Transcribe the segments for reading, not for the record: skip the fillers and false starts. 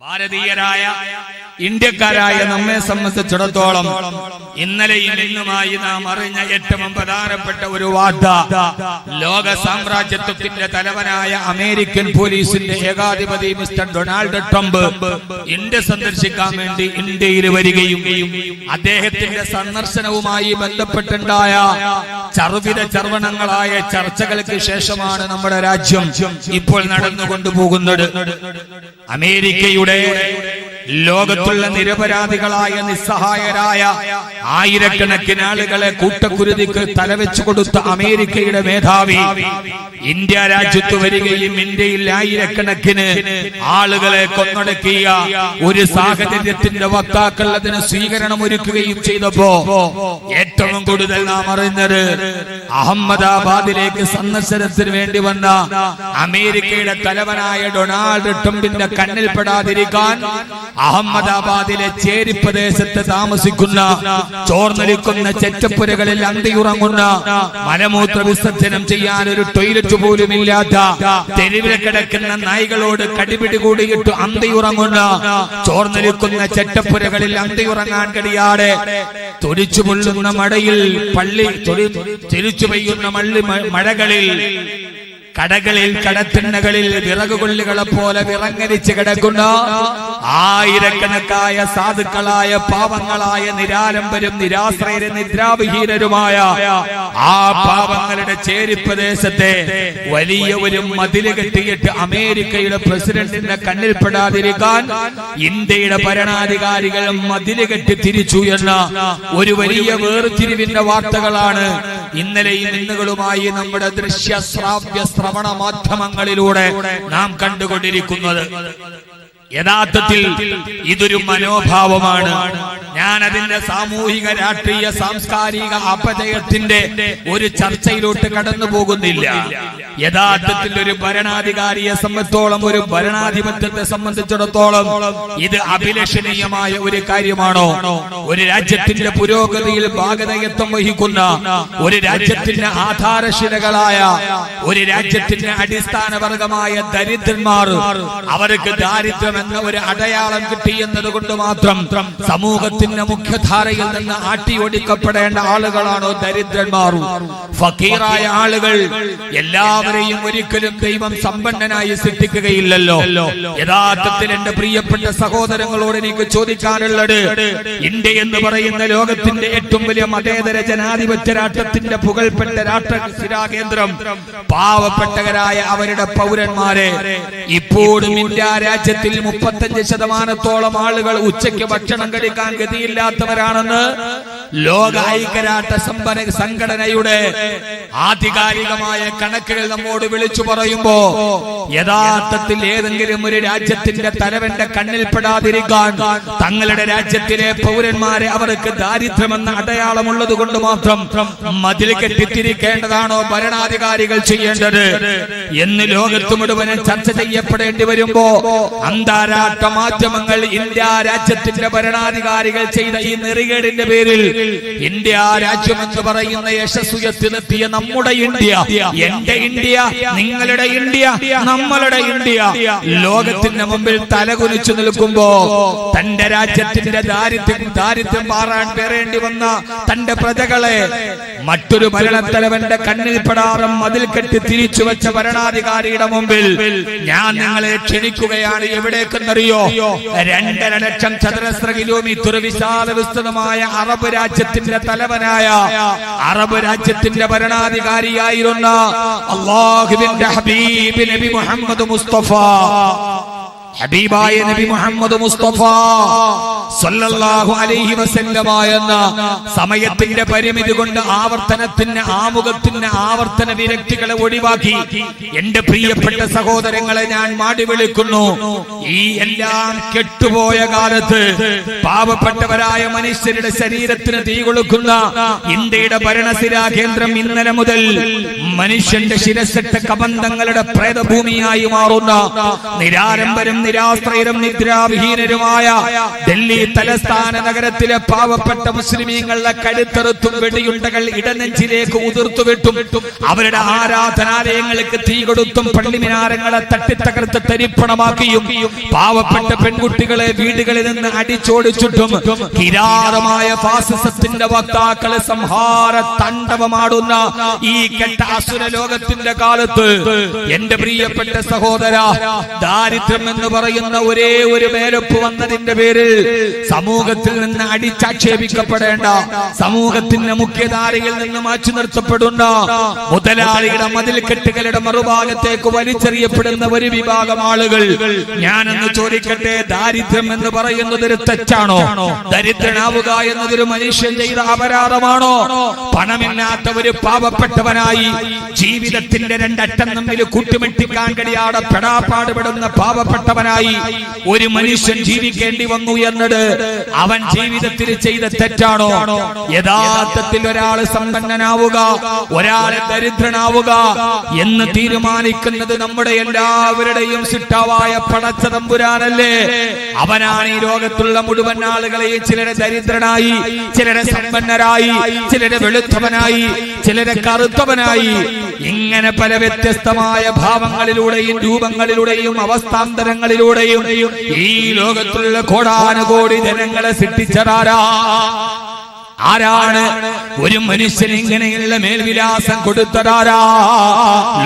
ഭാരതീയരായ ഇന്ത്യക്കാരായ നമ്മെ സംബന്ധിച്ചിടത്തോളം ഇന്നലെയും ഇന്നുമായി നാം അറിഞ്ഞ ഏറ്റവും പ്രധാനപ്പെട്ട ഒരു വാർത്ത, ലോക സാമ്രാജ്യത്വത്തിന്റെ തലവനായ അമേരിക്കൻ പോലീസിന്റെ ഏകാധിപതി മിസ്റ്റർ ഡൊണാൾഡ് ട്രംപ് ഇന്ത്യ സന്ദർശിക്കാൻ വേണ്ടി ഇന്ത്യയിൽ വരികയും അദ്ദേഹത്തിന്റെ സന്ദർശനവുമായി ബന്ധപ്പെട്ടുണ്ടായ ചർവണങ്ങളായ ചർച്ചകൾക്ക് ശേഷമാണ് നമ്മുടെ രാജ്യം ഇപ്പോൾ നടന്നുകൊണ്ടുപോകുന്നത്. അമേരിക്കയുടെ ലോകത്തുള്ള നിരപരാധികളായ നിസ്സഹായരായ ആയിരക്കണക്കിന് ആളുകളെ കൂട്ടക്കുരുതിക്ക് തലവെച്ചു കൊടുത്ത അമേരിക്കയുടെ മേധാവി ഇന്ത്യ രാജ്യത്ത് വരികയും ഇന്ത്യയിൽ ആയിരക്കണക്കിന് ആളുകളെ കൊന്നൊടുക്കിയ ഒരു സാഹചര്യത്തിന്റെ വക്താക്കൾ അതിന് സ്വീകരണം ഒരുക്കുകയും ചെയ്തപ്പോ ഏറ്റവും കൂടുതൽ നാം അറിഞ്ഞത് അഹമ്മദാബാദിലേക്ക് സന്ദർശനത്തിന് വേണ്ടി വന്ന അമേരിക്കയുടെ തലവനായ ഡൊണാൾഡ് ട്രംപിന്റെ കണ്ണിൽപ്പെടാതിരിക്കാൻ അഹമ്മദാബാദിലെ ചേരി പ്രദേശത്ത് താമസിക്കുന്ന ചോർന്നൊലിക്കുന്ന ചെറ്റപ്പുരകളിൽ അന്തിയുറങ്ങുന്ന മലമൂത്ര വിസർജനം ചെയ്യാൻ ഒരു ടോയ്ലറ്റ് പോലും ഇല്ലാത്ത തെരുവിൽ കിടക്കുന്ന നായ്കളോട് കടിപിടി കൂടിയിട്ട് അന്തിയുറങ്ങുന്ന ചോർന്നൊലിക്കുന്ന ചെറ്റപ്പുരകളിൽ അന്തിയുറങ്ങാൻ കഴിയാതെ തൊരിച്ചു പൊള്ളുന്ന മഴയിൽ തിരിച്ചു പെയ്യുന്ന മഴകളിൽ കടകളിൽ കടത്തിണ്ണകളിൽ വിറകുകൊള്ളികളെ പോലെ വിറങ്ങലിച്ച് കിടക്കുന്ന ആയിരക്കണക്കായ സാധുക്കളായ പാവങ്ങളായ നിരാലംബരും നിരാശ്രയരും നിദ്രാവിഹീനരുമായ ആ പാവങ്ങളുടെ ചേരിപ്രദേശത്തെ വലിയ ഒരു മതില് കെട്ടിയിട്ട് അമേരിക്കയുടെ പ്രസിഡന്റിന്റെ കണ്ണിൽപ്പെടാതിരിക്കാൻ ഇന്ത്യയുടെ ഭരണാധികാരികൾ മതില് കെട്ടി തിരിച്ചു എന്ന ഒരു വലിയ വേർതിരിവിന്റെ വാർത്തകളാണ് ഇന്നലെയും ഇന്നുകളുമായി നമ്മുടെ ദൃശ്യ ശ്രാവ്യ ശ്രവണ മാധ്യമങ്ങളിലൂടെ നാം കണ്ടുകൊണ്ടിരിക്കുന്നത്. യഥാർത്ഥത്തിൽ ഇതൊരു മനോഭാവമാണ്. ഞാൻ അതിന്റെ സാമൂഹിക രാഷ്ട്രീയ സാംസ്കാരിക അപജയത്തിന്റെ ഒരു ചർച്ചയിലോട്ട് കടന്നു പോകുന്നില്ല. യഥാർത്ഥത്തിൽ ഒരു ഭരണാധികാരിയെ സംബന്ധിച്ചോളം, ഒരു ഭരണാധിപത്യത്തെ സംബന്ധിച്ചിടത്തോളം ഇത് അഭിലഷണീയമായ ഒരു കാര്യമാണോ? ഒരു രാജ്യത്തിന്റെ പുരോഗതിയിൽ ഭാഗധേയത്വം വഹിക്കുന്ന, ഒരു രാജ്യത്തിന്റെ ആധാരശിലകളായ, ഒരു രാജ്യത്തിന്റെ അടിസ്ഥാന വർഗമായ ദരിദ്രന്മാർ, അവർക്ക് ദാരിദ്ര്യം എന്ന ഒരു അടയാളം കിട്ടി എന്നത് കൊണ്ട് മാത്രം സമൂഹത്തിന്റെ മുഖ്യധാരയിൽ നിന്ന് ആട്ടിയോടിക്കപ്പെടേണ്ട ആളുകളാണോ ദരിദ്രന്മാർ? ഫക്കീറായ ആളുകൾ എല്ലാവരെയും ഒരിക്കലും ദൈവം സമ്പന്നനായി സൃഷ്ടിക്കുകയില്ലല്ലോ. യഥാർത്ഥത്തിൽ എന്റെ പ്രിയപ്പെട്ട സഹോദരങ്ങളോട് എനിക്ക് ചോദിക്കാനുള്ളത്, ഇന്ത്യ എന്ന് പറയുന്ന ലോകത്തിന്റെ ഏറ്റവും വലിയ മതേതര ജനാധിപത്യ രാഷ്ട്രത്തിന്റെ പുകൾപ്പെട്ട രാഷ്ട്രശിരാകേന്ദ്രം പാവപ്പെട്ടവരായ അവരുടെ പൗരന്മാരെ ഇപ്പോഴും ഇന്ത്യ രാജ്യത്തിൽ 35% ആളുകൾ ഉച്ചയ്ക്ക് ഭക്ഷണം കഴിക്കാൻ ഗതിയില്ലാത്തവരാണെന്ന് ലോക ഐക്യരാഷ്ട്ര സംഘടനയുടെ ആധികാരികമായ കണക്കുകൾ നമ്മോട് വിളിച്ചു പറയുമ്പോ, യഥാർത്ഥത്തിൽ ഏതെങ്കിലും ഒരു രാജ്യത്തിന്റെ തലവന്റെ കണ്ണിൽപ്പെടാതിരിക്കാൻ തങ്ങളുടെ രാജ്യത്തിലെ പൗരന്മാരെ അവർക്ക് ദാരിദ്ര്യമെന്ന അടയാളമുള്ളത് കൊണ്ട് മാത്രം മതിൽ കെട്ടിത്തിരിക്കേണ്ടതാണോ ഭരണാധികാരികൾ ചെയ്യേണ്ടത് എന്ന് ലോകത്ത് മുഴുവനും ചർച്ച ചെയ്യപ്പെടേണ്ടി വരുമ്പോ, അന്താരാഷ്ട്ര മാധ്യമങ്ങൾ ഇന്ത്യ രാജ്യത്തിന്റെ ഭരണാധികാരികൾ ചെയ്ത ഈ നെറികേടിന്റെ പേരിൽ ഇന്ത്യ രാജ്യം എന്ന് പറയുന്ന യശസ്സുയർത്തിലെത്തിയ നമ്മുടെ ഇന്ത്യ, എന്റെ ഇന്ത്യ, നിങ്ങളുടെ ഇന്ത്യ, നമ്മളുടെ ഇന്ത്യ ലോകത്തിന്റെ മുമ്പിൽ തലകുനിച്ചു നിൽക്കുമ്പോ, തന്റെ രാജ്യത്തിന്റെ ദാരിദ്ര്യം മാറാൻ പേറേണ്ടി വന്ന തന്റെ പ്രജകളെ മറ്റൊരു ഭരണത്തലവന്റെ കണ്ണിൽപ്പെടാറും മതിൽ കെട്ടി തിരിച്ചു വെച്ച ഭരണാധികാരിയുടെ മുമ്പിൽ ഞാൻ നിങ്ങളെ ക്ഷണിക്കുകയാണ്. എവിടേക്കെന്നറിയോ? 2.5 ലക്ഷം ചതുരശ്ര കിലോമീറ്റർ വിശാല വിസ്തൃതമായ അറബ് രാജ്യത്തിന്റെ തലവനായ, അറബ് രാജ്യത്തിന്റെ ഭരണാധികാരിയായിരുന്ന അല്ലാഹുവിന്റെ ഹബീബ് നബി മുഹമ്മദ് മുസ്തഫ, ഹബീബായ നബി മുഹമ്മദ് മുസ്തഫ സല്ലല്ലാഹു അലൈഹി വസല്ലമ എന്ന സമയത്തിന്റെ പരിമിതി കൊണ്ട് ആമുഖത്തിന്റെ ആവർത്തന വിരക്തികളെ ഒഴിവാക്കി എന്റെ പ്രിയപ്പെട്ട സഹോദരങ്ങളെ ഞാൻ മാടി വിളിക്കുന്നു. ഈ എല്ലാം കെട്ടുപോയ കാലത്ത് പാവപ്പെട്ടവരായ മനുഷ്യരുടെ ശരീരത്തിന് തീ കൊളുക്കുന്ന ഇന്ത്യയുടെ ഭരണസിരാ കേന്ദ്രം ഇന്നലെ മുതൽ മനുഷ്യന്റെ ശിരസിട്ട കബന്ധങ്ങളുടെ പ്രേതഭൂമിയായി മാറുന്ന, നിരാലംബരും നിരാശ്രയരും നിദ്രാവിഹീനരുമായ ഡൽഹി തലസ്ഥാന നഗരത്തിലെ പാവപ്പെട്ട മുസ്ലിമീങ്ങളുടെ കഴുത്തറുത്തും വെടിയുണ്ടകൾ ഇടനെഞ്ചിലേക്ക് ഉതിർത്തുവിട്ടും അവരുടെ ആരാധനാലയങ്ങൾക്ക് തീ കൊടുത്തും പള്ളിമിനാരങ്ങളെ തട്ടിത്തകർത്ത് തരിപ്പണമാക്കിയും പാവപ്പെട്ട പെൺകുട്ടികളെ വീടുകളിൽ നിന്ന് അടിച്ചോടിച്ചിട്ടും കിരാതമായ ഫാസിസത്തിന്റെ വക്താക്കളെ സംഹാര താണ്ഡവമാടുന്ന ഈ കെട്ട അസുര ലോകത്തിന്റെ കാലത്ത് എന്റെ പ്രിയപ്പെട്ട സഹോദര, ദാരിദ്ര്യം എന്ന് പറയുന്ന ഒരേ ഒരു മേലൊപ്പ് വന്നതിന്റെ പേരിൽ സമൂഹത്തിൽ നിന്ന് അടിച്ചാക്ഷേപിക്കപ്പെടേണ്ട, സമൂഹത്തിന്റെ മുഖ്യധാരയിൽ നിന്ന് മാറ്റി നിർത്തപ്പെടുന്ന, മുതലാളിയുടെ മതിൽക്കെട്ടുകളുടെ മറുഭാഗത്തേക്ക് വലിച്ചെറിയപ്പെടുന്ന ഒരു വിഭാഗം ആളുകൾ. ഞാനെന്ന് ചോദിക്കട്ടെ, ദാരിദ്ര്യം എന്ന് പറയുന്നത് ഒരു തെറ്റാണോ? ദരിദ്രനാവുക എന്നതൊരു മനുഷ്യൻ ചെയ്ത അപരാധമാണോ? പണമില്ലാത്ത ഒരു പാവപ്പെട്ടവനായി ജീവിതത്തിന്റെ രണ്ടറ്റം തമ്മിൽ കൂട്ടിമുട്ടിക്കാൻ കഴിയാതെ പെടാപ്പാടുപെടുന്ന പാവപ്പെട്ടവനായി ഒരു മനുഷ്യൻ ജീവിക്കേണ്ടി വന്നു എന്നത് അവൻ ജീവിതത്തിൽ ചെയ്ത തെറ്റാണോ? യഥാർത്ഥത്തിൽ ഒരാൾ സമ്പന്നനാവുക, ഒരാൾ ദരിദ്രനാവുക എന്ന് തീരുമാനിക്കുന്നത് നമ്മുടെ എല്ലാവരുടെയും സിട്ടാവായ പടച്ച തമ്പുരാനല്ലേ? അവനാണ് ഈ ലോകത്തുള്ള മുഴുവൻ ആളുകളെയും ചിലരെ ദരിദ്രനായി, ചിലരെ സമ്പന്നരായി, ചിലരെ വെളുത്തവനായി, ചിലരെ കറുത്തവനായി, ഇങ്ങനെ പല വ്യത്യസ്തമായ ഭാവങ്ങളിലൂടെയും രൂപങ്ങളിലൂടെയും അവസ്ഥാന്തരങ്ങളിലൂടെയും ഈ ലോകത്തുള്ള കോടാനുകോടി ജനങ്ങളെ സൃഷ്ടിച്ചതാരാ? ആരാണ് ഒരു മനുഷ്യന് ഇങ്ങനെയുള്ള മേൽവിലാസം കൊടുത്തതാരാ?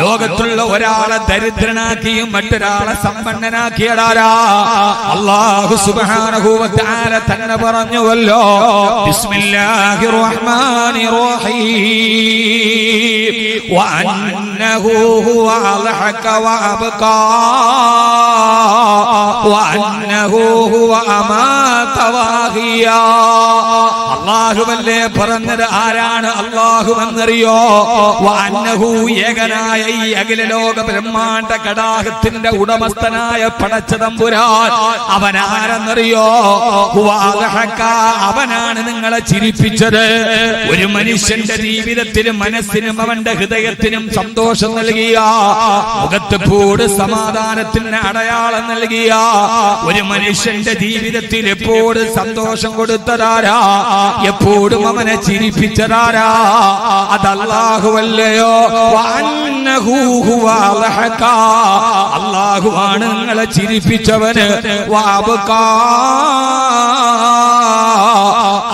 ലോകത്തുള്ള ഒരാളെ ദരിദ്രനാക്കിയും മറ്റൊരാളെ സമ്പന്നനാക്കിയതാരാ? അല്ലാഹു സുബ്ഹാനഹു വ തആല തന്നെ പറഞ്ഞുവല്ലോ, ബിസ്മില്ലാഹിർ റഹ്മാനിർ റഹീം വഅന്നഹു ഹുവ അൽഹക വഅബ്കാ വഅന്നഹു ഹുവ അമാത വഅഹിയാ. അല്ലാഹുവല്ലേ പറഞ്ഞത്? ആരാണ് അല്ലാഹുവെന്നറിയോ? വഅന്നഹു ഏകനായ ഈ അഖില ലോക ബ്രഹ്മാണ്ഡ കടാഹത്തിന്റെ ഉടമസ്ഥനായ പടച്ച തമ്പുരാൻ അവനാരെന്നറിയോ? ഹുവ അൽഹക, അവനാണ് നിങ്ങളെ ചിരിപ്പിച്ചത്. ഒരു മനുഷ്യന്റെ ജീവിതത്തിലും മനസ്സിനും അവന്റെ ഹൃദയത്തിനും സന്തോഷം നൽകിയ, മുഖത്ത് പൂട് സമാധാനത്തിന് അടയാളം നൽകിയ ഒരു മനുഷ്യന്റെ ജീവിതത്തിൽ എപ്പോഴും സന്തോഷം കൊടുത്തതാരാ? എപ്പോഴും അവനെ ചിരിപ്പിച്ചതാരാ? അത് അല്ലാഹുവല്ലയോ? വഅന്നഹു ഹുവ അൽഹക, അല്ലാഹുവാണ് നിങ്ങളെ ചിരിപ്പിച്ചവന്. വഅബ്കാ,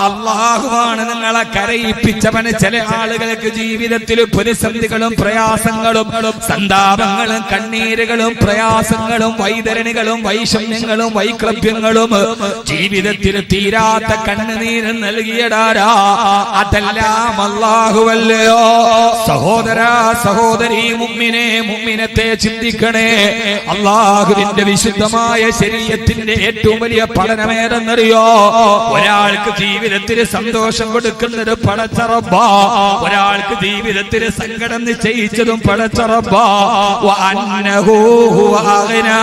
അല്ലാഹുവാണ് നിങ്ങളെ കരയിപ്പിച്ചവന്. ചില ആളുകൾക്ക് ജീവിതത്തിൽ പ്രതിസന്ധികളും പ്രയാസങ്ങളും സന്താപങ്ങളും കണ്ണീരുകളും പ്രയാസങ്ങളും വൈതരണികളും വൈഷമ്യങ്ങളും വൈക്ലഭ്യങ്ങളും ജീവിതത്തിൽ തീരാത്ത കണ്ണുനീര് നൽകിയടാരാ? അതെല്ലാം അല്ലാഹുവല്ലയോ? സഹോദര സഹോദരി, മുഅ്മിനെ മുഅ്മിനത്തെ ചിന്തിക്കണേ. അല്ലാഹുവിന്റെ വിശുദ്ധമായ ശരീഅത്തിന്റെ ഏറ്റവും വലിയ പഠനമേതെന്നറിയോ? ഒരാൾക്ക് ജീവിതത്തിൽ സന്തോഷം കൊടുക്കുന്നത് പടച്ച റബ്ബാ, ഒരാൾക്ക് ജീവിതത്തിൽ സങ്കടം നിശ്ചയിച്ചതും പടച്ച റബ്ബാ. വഅന്നഹു ഹുവ അഗ്നാ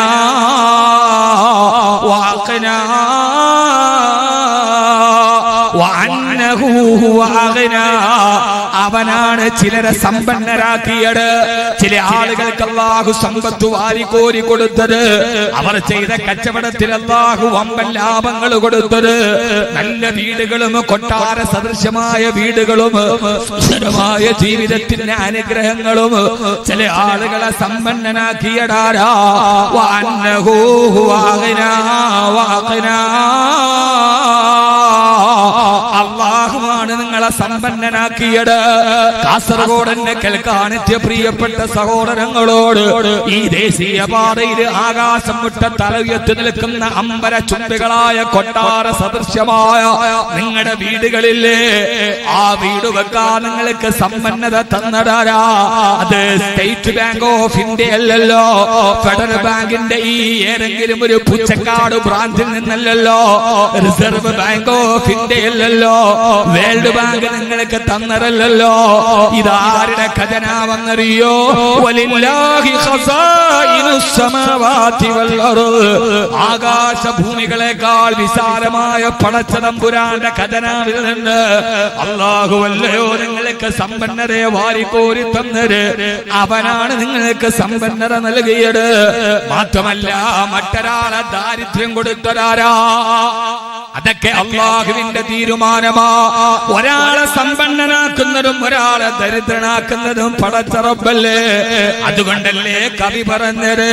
വഅഖ്നാ വഅന്നഹു ഹുവ അഗ്നാ, അവനാണ് ചിലരെ സമ്പന്നരാക്കിയത്. ചില ആളുകൾക്ക് അല്ലാഹു സമ്പത്ത് വാരിക്കോരി കൊടുത്തത്, അവർ ചെയ്ത കച്ചവടത്തിൽ അല്ലാഹു വമ്പൻ ലാഭങ്ങൾ കൊടുത്തത്, നല്ല വീടുകളും കൊട്ടാര സദൃശമായ വീടുകളും സുന്ദരമായ ജീവിതത്തിന്റെ അനുഗ്രഹങ്ങളും ചില ആളുകളെ സമ്പന്നനാക്കിയടാരാ? വഅന്നഹു ഹുവ അഗ്നാ വഅഖ്നാ, അല്ലാഹുവാണ് നിങ്ങളെ സമ്പന്നനാക്കിയത്. കാസർഗോഡന്റെ കേൾക്കാനെത്തിയ പ്രിയപ്പെട്ട സഹോദരങ്ങളോട്, ഈ ദേശീയ പാതയിൽ ആകാശം മുട്ട തലയുയർത്തി നിൽക്കുന്ന അമ്പര ചുംബികളായ കൊട്ടാര സദൃശ്യമായ നിങ്ങളുടെ വീടുകളില്ലേ? ആ വീട് വെക്കാൻ നിങ്ങൾക്ക് സമ്പന്നത തന്നതാരാ? അത് സ്റ്റേറ്റ് ബാങ്ക് ഓഫ് ഇന്ത്യ അല്ലല്ലോ, ഫെഡറൽ ബാങ്കിന്റെ ഈ ഏതെങ്കിലും ഒരു പുച്ചക്കാട് ബ്രാഞ്ചിൽ നിന്നല്ലല്ലോ, റിസർവ് ബാങ്ക് ഓഫ് ഇന്ത്യ അല്ലല്ലോ, വേൾഡ് ബാങ്ക് നിങ്ങൾക്ക് നിങ്ങൾക്ക് തന്നതല്ലോ. ഇതാരുടെ ഖജനാവെന്നറിയോ? വലില്ലാഹി ഖസായിനുസ് സമാവാതി വൽ അർദ്. ആകാശഭൂമികളെക്കാൾ വിശാലമായ പടച്ചതമ്പുരാന്റെ ഖജനാവിൽ നിന്ന് അല്ലാഹുവല്ലയോ നിങ്ങൾക്ക് സമ്പന്നതയെ വാരിക്കോരി തന്നത്. അവനാണ് നിങ്ങൾക്ക് സമ്പന്നത നൽകിയത്. മാത്രമല്ല മറ്റൊരാളെ ദാരിദ്ര്യം കൊടുത്തതാരാ? അതൊക്കെ അല്ലാഹുവിന്റെ തീരുമാനമാ. ഒരാളെ സമ്പന്നനാക്കുന്നതും ഒരാളെ ദരിദ്രനാക്കുന്നതും പടച്ച റബ്ബല്ലേ. അതുകൊണ്ടല്ലേ കവി പറഞ്ഞത്,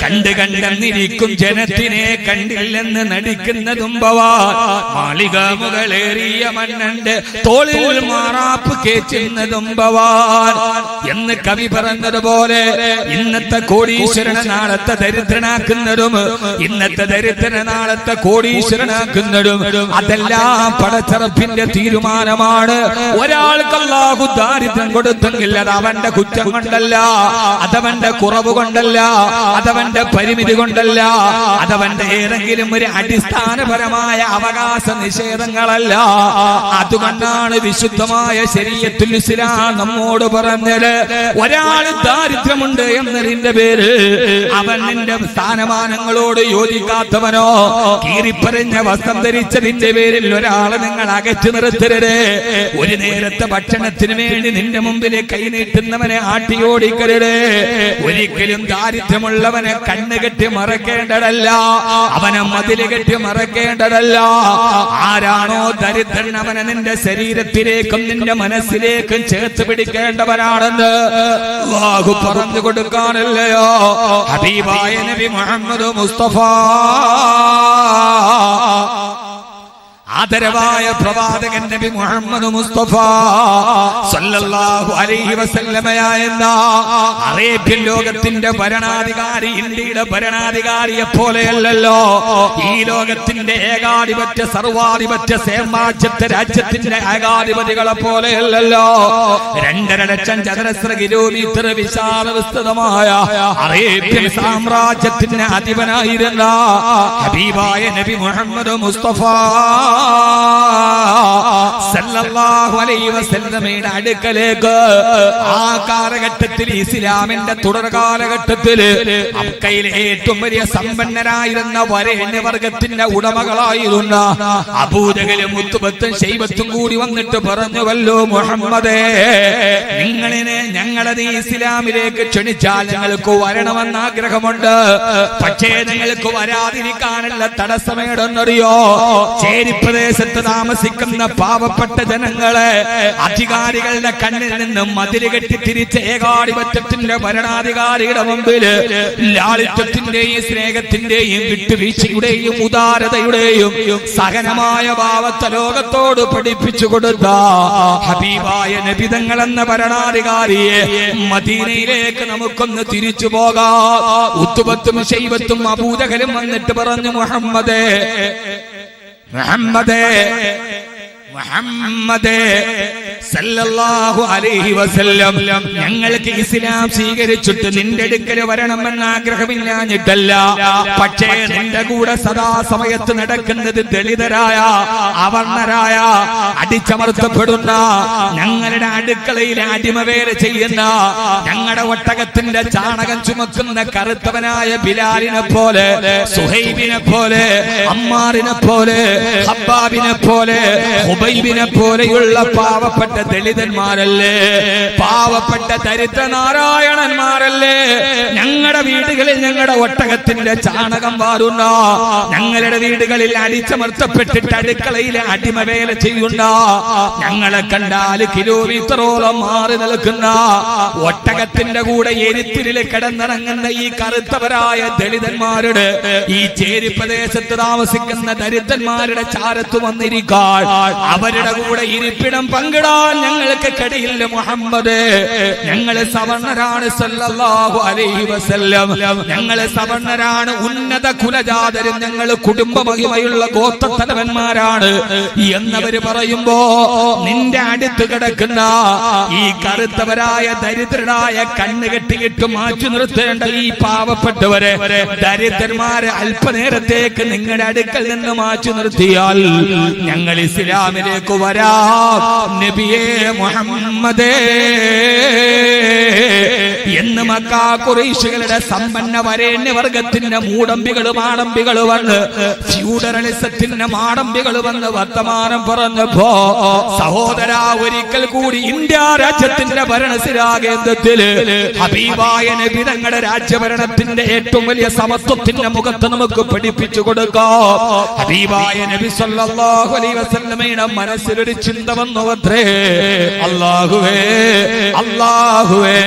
കണ്ട് കണ്ടെന്നിരിക്കും ജനത്തിനെ കണ്ടില്ലെന്ന് നടിക്കുന്നതും മാളിക മുകളേറിയ മന്നന്റെ തോളിൽ മാറാപ്പ് കേച്ചുന്നതും ഭവാൻ എന്ന് കവി പറഞ്ഞതുപോലെ ഇന്നത്തെ കോടീശ്വരനെ നാളത്തെ ദരിദ്രനാക്കുന്നതും ഇന്നത്തെ ദരിദ്രനെ നാളത്തെ കോടീശ്വരനാക്കുന്നതും അതെല്ലാം പടച്ചറപ്പിന്റെ തീരുമാനമാണ്. ഒരാൾക്ക് അല്ലാഹു ദാരിദ്ര്യം കൊടുത്തെങ്കിൽ അത് അവന്റെ കുറ്റം കൊണ്ടല്ല, അതവന്റെ കുറവ് കൊണ്ടല്ല, അതവന്റെ പരിമിതി കൊണ്ടല്ല, അതവന്റെ ഏതെങ്കിലും ഒരു അടിസ്ഥാനപരമായ അവകാശ നിഷേധങ്ങളല്ല. അതുകൊണ്ടാണ് വിശുദ്ധമായ ശരീഅത്തുൽ ഇസ്ലാം നമ്മോട് പറഞ്ഞത്, ഒരാൾ ദാരിദ്ര്യമുണ്ട് എന്നതിന്റെ പേര് അവൻ നിന്റെ സ്ഥാനമാനങ്ങളോട് യോജിക്കാത്തവനോ കീറിപ്പറഞ്ഞ വസ്ത്രം ധരിച്ചതിന്റെ പേരിൽ ഒരാളെ നിങ്ങൾ അകറ്റി നിർത്തരുത്. ഒരു നേരത്തെ ഭക്ഷണത്തിന് വേണ്ടി നിന്റെ മുമ്പിൽ കൈനീട്ടുന്നവനെ ആട്ടിയോടിക്കരുത്. ഒരിക്കലും ദാരിദ്ര്യമുള്ളവനെ കണ്ണുകെട്ടി മറക്കേണ്ടതല്ല, അവനെ മതില് കെട്ടി മറക്കേണ്ടതല്ല. ആരാണോ ദരിദ്രൻ അവനെ നിന്റെ ശരീരത്തിലേക്കും നിന്റെ മനസ്സിലേക്കും ചേർത്ത് പിടിക്കേണ്ടവനാണെന്ന് അല്ലാഹു പറഞ്ഞു കൊടുക്കാനല്ലയോ ഹബീബായ നബി മുഹമ്മദ് മുസ്തഫ ആദരവായ പ്രവാചകൻ നബി മുഹമ്മദ് മുസ്തഫ സല്ലല്ലാഹു അലൈഹി വസല്ലമയായെന്ന അറേബ്യൻ ലോകത്തിന്റെ ഭരണാധികാരി ഇന്ത്യയുടെ ഭരണാധികാരിയെ പോലെയല്ലല്ലോ. ഈ ലോകത്തിന്റെ ഏകാധിപത്യ സർവാധിപത്യ സാമ്രാജ്യത്തെ രാജ്യത്തിന്റെ ഏകാധിപതികളെ പോലെയല്ലല്ലോ. 2.5 ലക്ഷം ചതുരശ്ര കിലോമീറ്റർ വിശാല വിസ്തൃതമായ അറേബ്യൻ സാമ്രാജ്യത്തിന്റെ അധിപനായിരുന്ന ഹബീബായ നബി മുഹമ്മദ് മുസ്തഫ സല്ലല്ലാഹു അലൈഹി വസല്ലമയുടെ അടുക്കലേക്ക് ആ കാലഘട്ടത്തിൽ ഇസ്ലാമിന്റെ തുടർ കാലഘട്ടത്തിൽ മക്കയിലെ ഏറ്റവും വലിയ സമ്പന്നരായിരുന്ന വരേണ്യവർഗത്തിന്റെ ഉടമകളായിരുന്ന അബൂജഹലും ഉത്ബത്തും ശൈബത്തും കൂടി വന്നിട്ട് പറഞ്ഞുവല്ലോ, മുഹമ്മദേ നിങ്ങളിനെ ഞങ്ങളത് ഇസ്ലാമിലേക്ക് ക്ഷണിച്ചാൽ ഞങ്ങൾക്ക് വരണമെന്ന് ആഗ്രഹമുണ്ട്. പക്ഷേ നിങ്ങൾക്ക് വരാതിരിക്കാനുള്ള തടസ്സമേടെന്നറിയോ? പ്രദേശത്ത് താമസിക്കുന്ന പാവപ്പെട്ട ജനങ്ങളെ അധികാരികളുടെ കണ്ണിൽ നിന്നും മതില് കെട്ടി തിരിച്ച ഏകാധിപത്യത്തിന്റെ ഭരണാധികാരിയുടെ മുമ്പിൽ ലാളിത്യത്തിന്റെയും സ്നേഹത്തിന്റെയും വിട്ടുവീഴ്ചയുടെയും ഉദാരതയുടെയും സഹനമായ ഭാവത്തെ ലോകത്തോട് പഠിപ്പിച്ചു കൊടുത്ത ഹബീബായ നബി തങ്ങൾ എന്ന ഭരണാധികാരിയെ മദീനയിലേക്ക് നമുക്കൊന്ന് തിരിച്ചു പോകാം. ഉത്ബത്തും ശൈബത്തും അബൂജഹലും വന്നിട്ട് പറഞ്ഞു, മുഹമ്മദേ മുഹമ്മദേ മുഹമ്മദേ സല്ലല്ലാഹു അലൈഹി വസല്ലം ഞങ്ങൾക്ക് ഇസ്ലാം സ്വീകരിച്ചിട്ട് നിന്റെ അടുക്കൽ വരണമെന്ന് ആഗ്രഹമില്ലാഞ്ഞിട്ടല്ല. പക്ഷേ നിന്റെ കൂടെ സദാ സമയത്ത് നടക്കുന്നത് ദളിതരായ അവർണരായ അടിച്ചമർത്തപ്പെടുന്ന ഞങ്ങളുടെ അടുക്കളയിൽ അടിമവേല ചെയ്യുന്ന ഞങ്ങളുടെ ഒട്ടകത്തിന്റെ ചാണകം ചുമക്കുന്ന കറുത്തവനായ ബിലാലിനെ പോലെ, സുഹൈബിനെ പോലെ, അമ്മാറിനെ പോലെ, ഹബ്ബാബിനെ പോലെ, ഹുബൈബിനെ പോലെയുള്ള പാവപ്പെട്ട ദളിതന്മാരല്ലേ, പാവപ്പെട്ട ദരിദ്ര നാരായണന്മാരല്ലേ ഞങ്ങളുടെ വീടുകളിൽ ഞങ്ങളുടെ ഒട്ടകത്തിന്റെ ചാണകം വാരുന്ന, ഞങ്ങളുടെ വീടുകളിൽ അടിച്ചമർത്തപ്പെട്ടിട്ട് അടുക്കളയിലെ അടിമവേല ചെയ്യുന്ന, ഞങ്ങളെ കണ്ടാൽ കിലോമീറ്ററോളം മാറി നിൽക്കുന്ന ഒട്ടകത്തിന്റെ കൂടെ എരിത്തിരിൽ കിടന്നിറങ്ങുന്ന ഈ കറുത്തവരായ ദളിതന്മാരുടെ ഈ ചേരി പ്രദേശത്ത് താമസിക്കുന്ന ദരിദ്രന്മാരുടെ ചാരത്ത് വന്നിരിക്കാൻ അവരുടെ കൂടെ ഇരിപ്പിടം പങ്കിടാൻ ഞങ്ങൾക്ക് കഴിയില്ല മുഹമ്മദേ. ഞങ്ങൾ സവർണരാണ് സല്ലല്ലാഹു അലൈഹി വസല്ലം, ഞങ്ങൾ സവർണരാണ്, ഉന്നത കുലജാതരും, ഞങ്ങൾ കുടുംബ മഹിമയുള്ള ഗോത്രത്തലവന്മാരാണ് എന്നവര് പറയുമ്പോ നിന്റെ അടുത്ത് കിടക്കുന്ന ഈ കറുത്തവരായ ദരിദ്രരായ കണ്ണുകെട്ടിയിട്ട് മാറ്റി നിർത്തേണ്ട ഈ പാവപ്പെട്ടവരെ ദരിദ്രന്മാരെ അല്പനേരത്തേക്ക് നിങ്ങളുടെ അടുക്കൽ നിന്ന് മാറ്റി നിർത്തിയാൽ ഞങ്ങൾ ഇസ്ലാമിനെ ഇസ്ലാമിലേക്ക് വരാം നബിയേ മുഹമ്മദേ എന്ന് മക്ക ഖുറൈശികളുടെ സമ്പന്ന വരേണ്യവർഗത്തിന്റെ മൂടമ്പികൾ മാടമ്പികൾ വന്ന് ഫ്യൂഡറലിസത്തിന്റെ മാടമ്പികൾ വന്ന് വർത്തമാനം പറഞ്ഞപ്പോ സഹോദര ഒരിക്കൽ കൂടി ഇന്ത്യ രാജ്യത്തിന്റെ ഭരണസിരാ കേന്ദ്രത്തില് ഹബീബായ നബി തങ്ങളുടെ രാജ്യഭരണത്തിന്റെ ഏറ്റവും വലിയ സമത്വത്തിന്റെ മുഖത്ത് നമുക്ക് പഠിപ്പിച്ചു കൊടുക്കാം. ഹബീബായ നബി സല്ലല്ലാഹു അലൈഹി വസല്ലമയുടെ മനസ്സിലൊരു ചിന്ത വന്നുവത്രേ, അല്ലാഹുവേ അല്ലാഹുവേ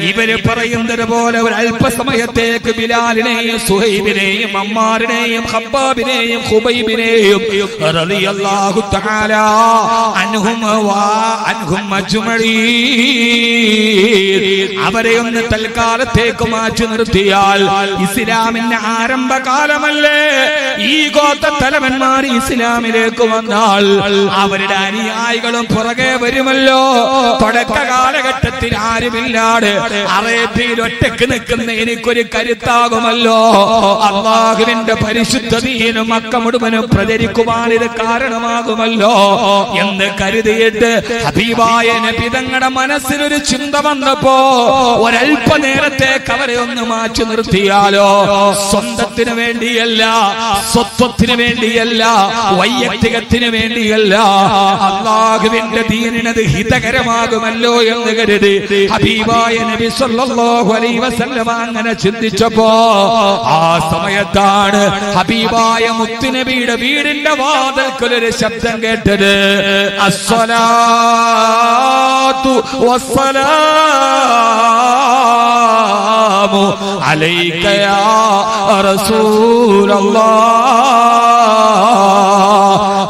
ഇവര് പറയുന്നത് പോലെ ഒരു അല്പസമയത്തേക്ക് ബിലാലിനെയും സുഹൈബിനെയും അമ്മാറിനെയും ഖബ്ബാബിനെയും ഖുബൈബിനെയും റളിയല്ലാഹു തആല അൻഹും അജ്മഈൻ അവരെ ഒന്ന് തൽക്കാലത്തേക്ക് മാറ്റി നിർത്തിയാൽ ഇസ്ലാമിന്റെ ആരംഭകാലമല്ലേ, ഈ ഗോത്ര തലവന്മാർ ഇസ്ലാമിലേക്ക് വന്നാൽ അവരുടെ അനുയായികളും പുറകെ വരുമല്ലോ. തുടക്ക കാലഘട്ടത്തിൽ ആരുമില്ലാതെ അറേബ്യയിൽ ഒറ്റക്ക് നിൽക്കുന്ന എനിക്കൊരു കരുത്താകുമല്ലോ, അല്ലാഹുവിന്റെ പരിശുദ്ധ ദീനും മക്ക മുഴുവനും പ്രചരിക്കുവാൻ ഇത് കാരണമാകുമല്ലോ എന്ന് കരുതിയിട്ട് ഹബീബായ നബി തങ്ങളുടെ മനസ്സിലൊരു ചിന്ത വന്നപ്പോ ഒരൽപ്പ നേരത്തേക്ക് അവരെ ഒന്ന് മാറ്റി നിർത്തിയാലോ. സ്വന്തത്തിന് വേണ്ടിയല്ല, സ്വത്വത്തിന് വേണ്ടിയല്ല, വൈയക്തികത്തിന് വേണ്ടിയല്ല, അല്ലാഹുവിന്റെ ദീനിനത് ഹിതകരമാകുമല്ലോ എന്ന് കരുതി ഹബീബായ നബി സല്ലല്ലാഹു അലൈഹി വസല്ലം അങ്ങനെ ചിന്തിച്ചപ്പോ ആ സമയത്താണ് ഹബീബായ മുത്തുനബിയുടെ വീടിന്റെ വാതിൽക്കലൊരു ശബ്ദം കേട്ടത്. അസ്സലാത്തു വസ്സലാമു അലൈക യാ റസൂലല്ലാഹ്.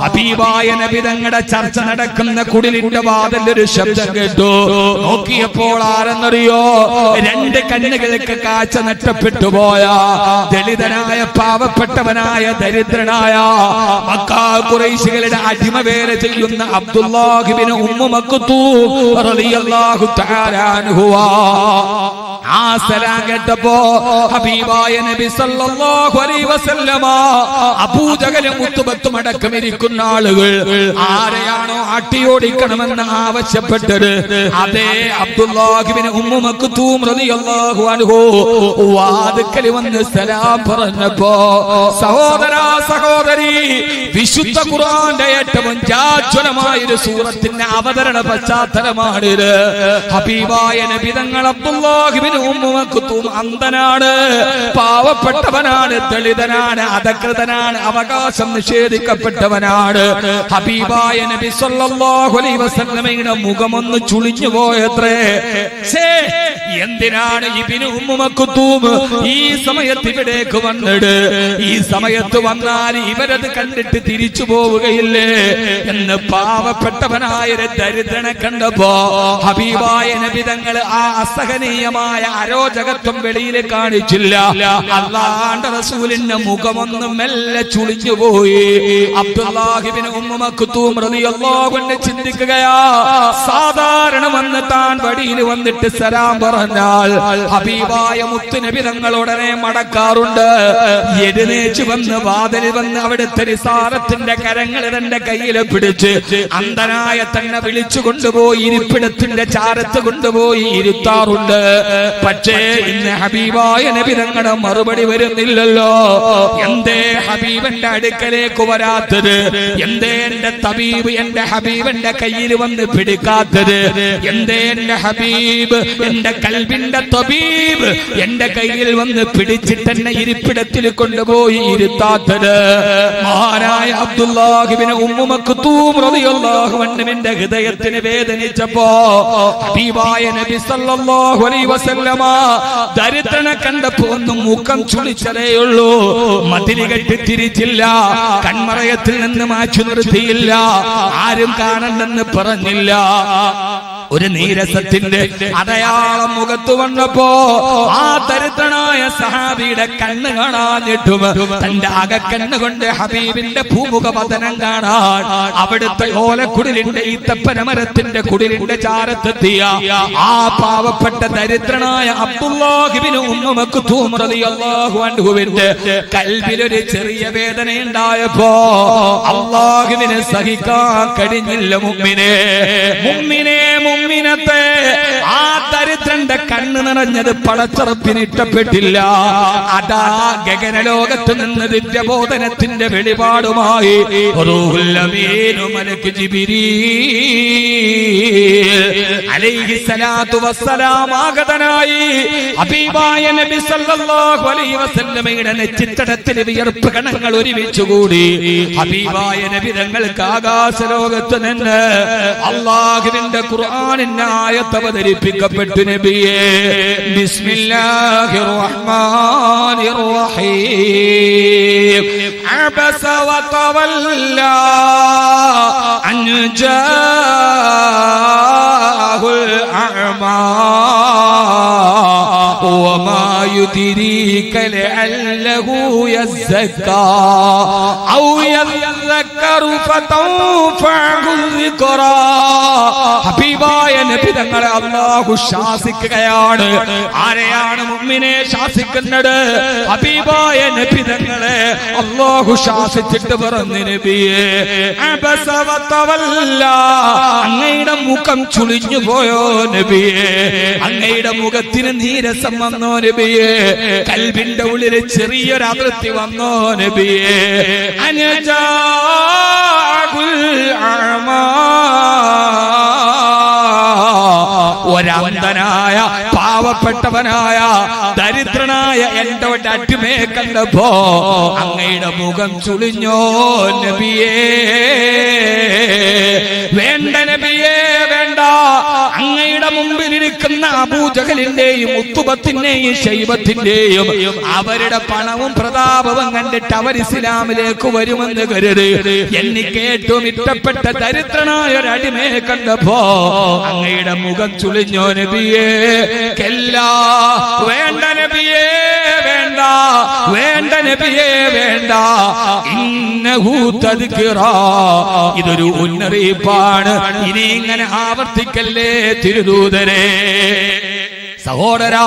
ഹബീബായ നബി തങ്ങളുടെ ചർച്ച നടക്കുന്ന കുടിലിന്റെ വാതിലൊരു ശബ്ദം കേട്ടു. നോക്കിയപ്പോൾ ആരെന്നറിയോ, രണ്ട് കണ്ണുകൾക്ക് കാഴ്ച നഷ്ടപ്പെട്ടു പോയ ദളിതനായ പാവപ്പെട്ടവനായ ദരിദ്രനായ മക്കാ ഖുറൈശികളുടെ അടിമവേല ചെയ്യുന്ന അബ്ദുല്ലാഹ് ഇബ്നു ഉമ്മു മക്തൂം റളിയല്ലാഹു തആല അൻഹു. ആ സലാം കേട്ടപ്പോ ഹബീബായ നബി സല്ലല്ലാഹു അലൈഹി വസല്ലമ അബൂജഹലും ഉത്ബത്തും അടക്കം ഇരിക്കുന്ന ആളുകൾ ആരെയാണോ അട്ടിയോടിക്കണമെന്ന് ആവശ്യപ്പെട്ടത് അതേ അബ്ദുല്ലാഹ് ഇബ്നു ഉമ്മു മക്തൂം റളിയല്ലാഹു അൻഹു വാതിൽക്കൽ വന്ന് സലാം പറഞ്ഞപ്പോ, സഹോദര സഹോദരി, വിശുദ്ധ ഖുർആന്റെ ഏറ്റവും ജാജ്വലമായ ഒരു സൂറത്തിന്റെ അവതരണ പശ്ചാത്തലമാണിത്. ഹബീബായ നബി തങ്ങൾ അബ്ദുല്ലാഹ് ഇബ്നു ഉമ്മു മക്തൂം അന്ധനാണ്, പാവപ്പെട്ടവനാണ്, ദളിതനാണ്, അധകൃതനാണ്, അവകാശം നിഷേധിക്കപ്പെട്ടവനാണ്. ഹബീബായ നബി സല്ലല്ലാഹു അലൈഹി വസല്ലമയുടെ മുഖമൊന്ന് ചുളിഞ്ഞു പോയത്രേ. എന്തിനാണ് ഇബ്നു ഉമ്മു മക്തൂം ഈ സമയത്ത് ഇവിടേക്ക് വന്നത്? ഈ സമയത്ത് വന്നാൽ ഇവരത് കണ്ടിട്ട് തിരിച്ചു പോവുകയില്ലേ എന്ന് പാവപ്പെട്ടവനായ ദരിദ്രനെ കണ്ടപ്പോ ഹബീബായ നബി തങ്ങൾ ആ അസഹനീയമായ അരോചകത്വം വെളിയിൽ കാണിച്ചില്ല. അല്ലാഹുവിന്റെ റസൂലിന്റെ മുഖമൊന്നും മെല്ലെ ചുളിഞ്ഞു പോയി. അബ്ദുല്ലാഹ് ഇബ്നു ഉമ്മു മക്തൂം റളിയല്ലാഹു അൻഹു ചിന്തിക്കുകയാ, സാധാരണ വന്ന് താൻ വടിയിൽ വന്നിട്ട് സലാം പറഞ്ഞാൽ ഹബീബായ മുത്തുനബി തങ്ങൾ ഉടനെ മടക്കാറുണ്ട്. എഴുന്നേറ്റ് വന്ന് വാതിൽ വന്ന് അവിടുത്തെ നിസാരത്തിന്റെ കരങ്ങൾ തന്റെ കയ്യിൽ പിടിച്ച് അന്ധനായ തന്നെ വിളിച്ചു കൊണ്ടുപോയി ഇരിപ്പിടത്തിന്റെ ചാരത്ത് കൊണ്ടുപോയി ഇരുത്താറുണ്ട്. പക്ഷേ ഇന്ന് ഹബീബായ നബി തങ്ങളുടെ മറുപടി വരുന്നില്ലല്ലോ. എന്തേ ഹബീബന്റെ അടുക്കലേക്ക് വരാത്തത്? എന്തേ എന്റെ തബീബ് എന്റെ ഹബീബന്റെ കയ്യിൽ വന്ന് പിടിക്കാത്തത്? എന്തേ എന്റെ ഹബീബ് എന്റെ കൽബിന്റെ തബീബ് എന്റെ കയ്യിൽ വന്ന് പിടിച്ചിട്ട് എന്നെ ഇരിപ്പിടത്തിൽ കൊണ്ടുപോയി ഇരുത്താത്തത്? മഹാനായ അബ്ദുല്ലാഹ് ഇബ്നു ഉമ്മു മക്തൂം റളിയല്ലാഹു അൻഹുവിന്റെ ഹൃദയത്തിന് വേദനിച്ചപ്പോ ഹബീബായ നബി സല്ലല്ലാഹു അലൈഹി വസല്ലമ ദരിദ്രനെ കണ്ടപ്പോ ഒന്ന് മുഖം ചുളിച്ചതേയുള്ളൂ. മതില് കെട്ടി തിരിച്ചില്ല, കൺമറയത്തിൽ നിന്ന് മാറ്റി നിർത്തിയില്ല, ആരും കാണണ്ടെന്ന് പറഞ്ഞില്ല. ഒരു നീരസത്തിന്റെ അടയാളം മുഖത്ത് വന്നപ്പോ ആ ദരിദ്രനായ സഹാബിയുടെ കണ്ണ് കാണാഞ്ഞിട്ടും തന്റെ അകക്കണ്ണ് കൊണ്ട് ഹബീബിന്റെ ഭൂമുഖ പതനം കാണാൻ അവിടുത്തെ ഓലക്കുടിലിന്റെ ഈത്തപ്പനമരത്തിന്റെ കുടിലിന്റെ ചാരത്തെത്തിയ ആ പാവപ്പെട്ട ദരിദ്രനായ അബ്ദുല്ലാഹ് ഇബ്നു ഉമ്മ മക്തൂം റളിയല്ലാഹു അൻഹുവിന്റെ കൽബിലൊരു ചെറിയ വേദനയുണ്ടായപ്പോ അല്ലാഹുവിനെ സഹിക്കാൻ കഴിഞ്ഞില്ല. മുഅ്മിനത്തെ ആ ദരിദ്രന്റെ കണ്ണ് നിറഞ്ഞത് പടച്ചറപ്പിന് ഇഷ്ടപ്പെട്ടില്ല. അതാ ഗഗനലോകത്ത് നിന്ന് ദിവ്യബോധനത്തിന്റെ വെളിപാടുമായി റൂഹുൽ അമീൻ മലക്ക് ജിബ്രീൽ അലൈഹിസ്സലാത്തു വസ്സലാം ആഗതനായി ഹബീബായ നബി സല്ലല്ലാഹു അലൈഹി വസല്ലമയുടെ നെറ്റിത്തടത്തിൽ വിയർപ്പ് കണങ്ങൾ ഒരുമിച്ചുകൂടി ഹബീബായ നബി തങ്ങൾക്ക് ആകാശലോകത്ത് നിന്ന് അല്ലാഹുവിന്റെ ഖുർആനിന്റെ ആയത്ത് അവതരിപ്പിക്കപ്പെട്ടു. നബിയേ ബിസ്മില്ലാഹിർ റഹ്മാനിർ റഹീം അബസ വതവല്ല അൻ ജാഅഹുൽ അഅമാ വമാ യുദ്രീക ലഅല്ലഹു യസ്സക്കാ ഔ യذكر فتنفعه الذكرى. ഹബീബായ നബി തങ്ങളെ അല്ലാഹു ശാസിക്കുകയാണ്. ആരെയാണ് മുഅ്മിനെ ശാസിക്കുന്നത്? ഹബീബായ നബി തങ്ങളെ അല്ലാഹു ശാസിച്ചിട്ട് പറഞ്ഞു, നബിയേ അബസ വതവല്ല, അങ്ങയുടെ മുഖം ചുളിഞ്ഞു പോയോ നബിയേ? അങ്ങയുടെ മുഖത്തിന് നീരസം വന്നോ നബിയേ? കൽബിന്റെ ഉള്ളിൽ ചെറിയൊരു അതിർത്തി വന്നോ നബിയേ? ഒരന്ധനായ പാവപ്പെട്ടവനായ ദരിദ്രനായ എന്റെ അടിമയെ കണ്ടപ്പോ അങ്ങയുടെ മുഖം ചുളിഞ്ഞോ നബിയേ? വേണ്ട നബിയേ, വേണ്ട. അങ്ങയുടെ മുമ്പിലിരിക്കുന്ന അബൂജഹലിന്റെയും ഉത്തുബത്തിന്റെയും ശൈബത്തിന്റെയും അവരുടെ പണവും പ്രതാപവും കണ്ടിട്ട് അവർ ഇസ്ലാമിലേക്ക് വരുമെന്ന് കരുതി എനിക്ക് ഏറ്റവും ഇഷ്ടപ്പെട്ട ദരിദ്രനായ ഒരു അടിമയെ കണ്ടപ്പോ അങ്ങയുടെ മുഖം ചുളിഞ്ഞോ നബിയേ? കല്ലാ, വേണ്ട നബിയേ, വേണ്ട, വേണ്ട നബിയേ, വേണ്ട. ഇന്നഹു തദ്കിറാ, ഇതൊരു മുന്നറിയിപ്പാണ്. ഇനി ഇങ്ങനെ ആവർത്തിക്കല്ലേ തിരുദൂതരെ. സഹോദരാ,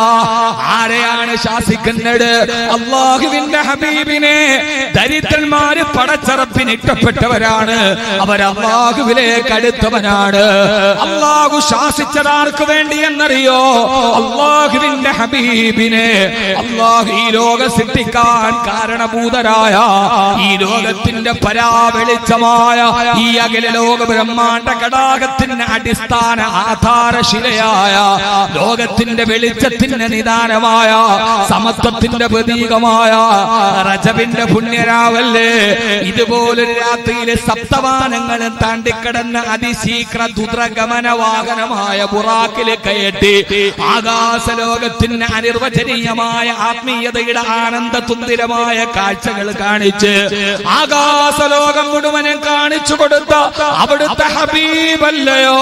ആരെയാണ് ശാസിക്കുന്നത്? അല്ലാഹുവിന്റെ ഹബീബിനെ. ദരിദ്രന്മാര് പടച്ചറപ്പിന് ഇഷ്ടപ്പെട്ടവരാണ്, അവർ അല്ലാഹുവിലേക്ക് അടുത്തവനാണ്. അല്ലാഹു ശാസിച്ചതാർക്ക് വേണ്ടി എന്നറിയോ? അല്ലാഹുവിന്റെ ഹബീബിനെ. അല്ലാഹു ഈ ലോകം സൃഷ്ടിക്കാൻ കാരണഭൂതരായ, ഈ ലോകത്തിന്റെ പരാവെളിച്ചമായ, ഈ അഖില ലോക ബ്രഹ്മാണ്ഡ ഘടാകത്തിന്റെ അടിസ്ഥാന ആധാരശിലയായ, ലോകത്തിന്റെ വെളിച്ചത്തിന്റെ നിദാനമായ, സമത്വത്തിന്റെ പ്രതീകമായ റജബിന്റെ പുണ്യരാവല്ലേ, ഇതുപോലൊരു രാത്രിയിലെ സപ്തവാനങ്ങളും താണ്ടിക്കടന്ന അതിശീഘ്ര ദുദ്രഗമന വാഹനമായ ബുറാക്കിലെ കയറ്റി ആകാശലോകത്തിന് അനിർവചനീയമായ ആത്മീയതയുടെ ആനന്ദ തുന്തിരമായ കാഴ്ചകൾ കാണിച്ച് ആകാശലോകം മുഴുവനും കാണിച്ചു കൊടുത്ത അവിടുത്തെ ഹബീബല്ലയോ?